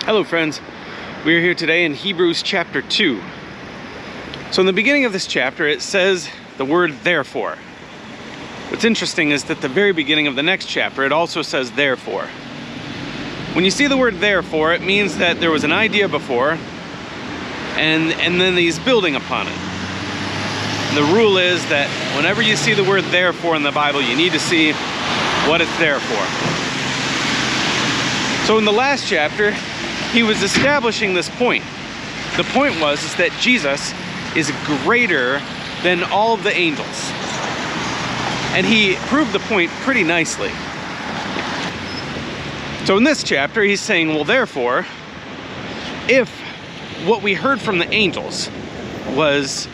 Hello friends, we are here today in Hebrews chapter 2. So in the beginning of this chapter it says the word therefore. What's interesting is that the very beginning of the next chapter it also says therefore. When you see the word therefore, it means that there was an idea before and then he's building upon it. And the rule is that whenever you see the word therefore in the Bible, you need to see what it's there for. So in the last chapter, he was establishing this point. The point was that Jesus is greater than all of the angels. And he proved the point pretty nicely. So in this chapter, he's saying, well, therefore, if what we heard from the angels was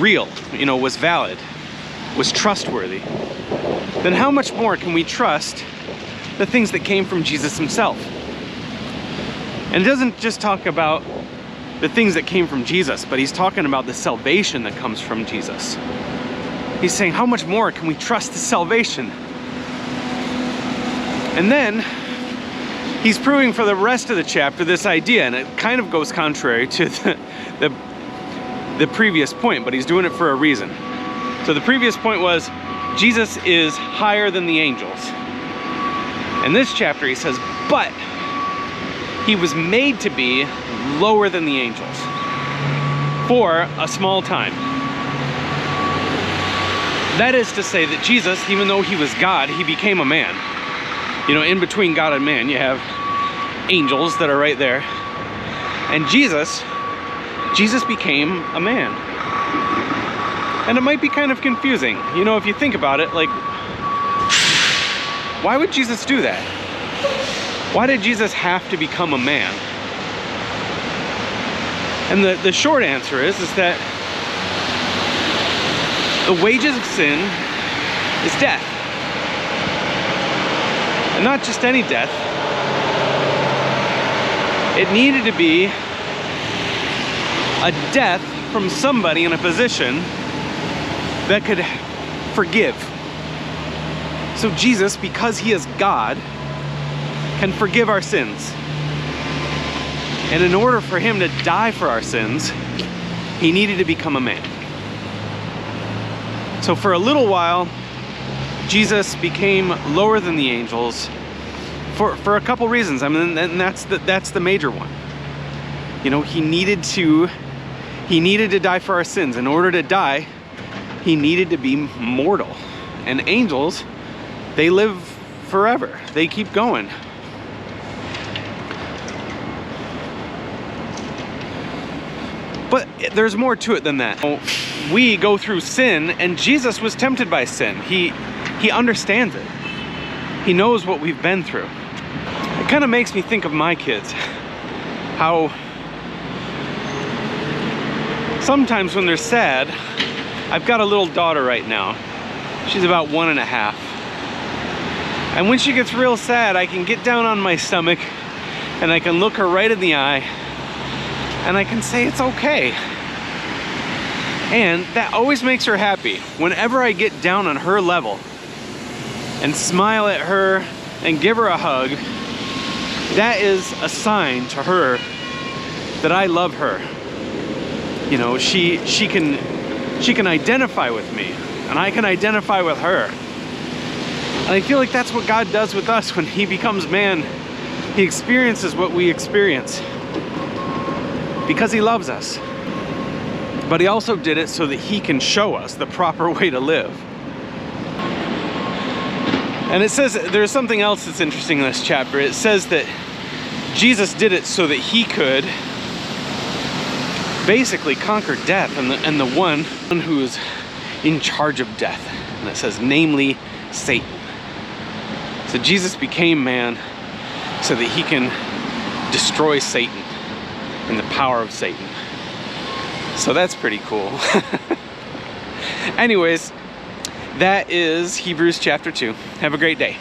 real, was valid, was trustworthy, then how much more can we trust the things that came from Jesus himself? And it doesn't just talk about the things that came from Jesus, but he's talking about the salvation that comes from Jesus. He's saying, how much more can we trust the salvation? And then he's proving for the rest of the chapter this idea, and it kind of goes contrary to the previous point, but he's doing it for a reason. So the previous point was Jesus is higher than the angels. In this chapter he says, but he was made to be lower than the angels for a small time. That is to say that Jesus, even though he was God, he became a man. In between God and man, you have angels that are right there. And Jesus became a man. And it might be kind of confusing. If you think about it, like, why would Jesus do that? Why did Jesus have to become a man? And the short answer is that the wages of sin is death. And not just any death. It needed to be a death from somebody in a position that could forgive. So Jesus, because he is God, can forgive our sins. And in order for him to die for our sins, he needed to become a man. So for a little while, Jesus became lower than the angels for a couple reasons. And that's the major one. He needed to die for our sins. In order to die, he needed to be mortal. And angels, they live forever. They keep going. But there's more to it than that. We go through sin, and Jesus was tempted by sin. He understands it. He knows what we've been through. It kind of makes me think of my kids. How sometimes when they're sad, I've got a little daughter right now. She's about 1.5. And when she gets real sad, I can get down on my stomach and I can look her right in the eye and I can say it's okay. And that always makes her happy. Whenever I get down on her level and smile at her and give her a hug, that is a sign to her that I love her. She can identify with me and I can identify with her. And I feel like that's what God does with us when he becomes man. He experiences what we experience because he loves us. But he also did it so that he can show us the proper way to live. And it says, there's something else that's interesting in this chapter. It says that Jesus did it so that he could basically conquer death and the one who is in charge of death. And it says, namely, Satan. So Jesus became man so that he can destroy Satan and the power of Satan. So that's pretty cool. Anyways, that is Hebrews chapter 2. Have a great day.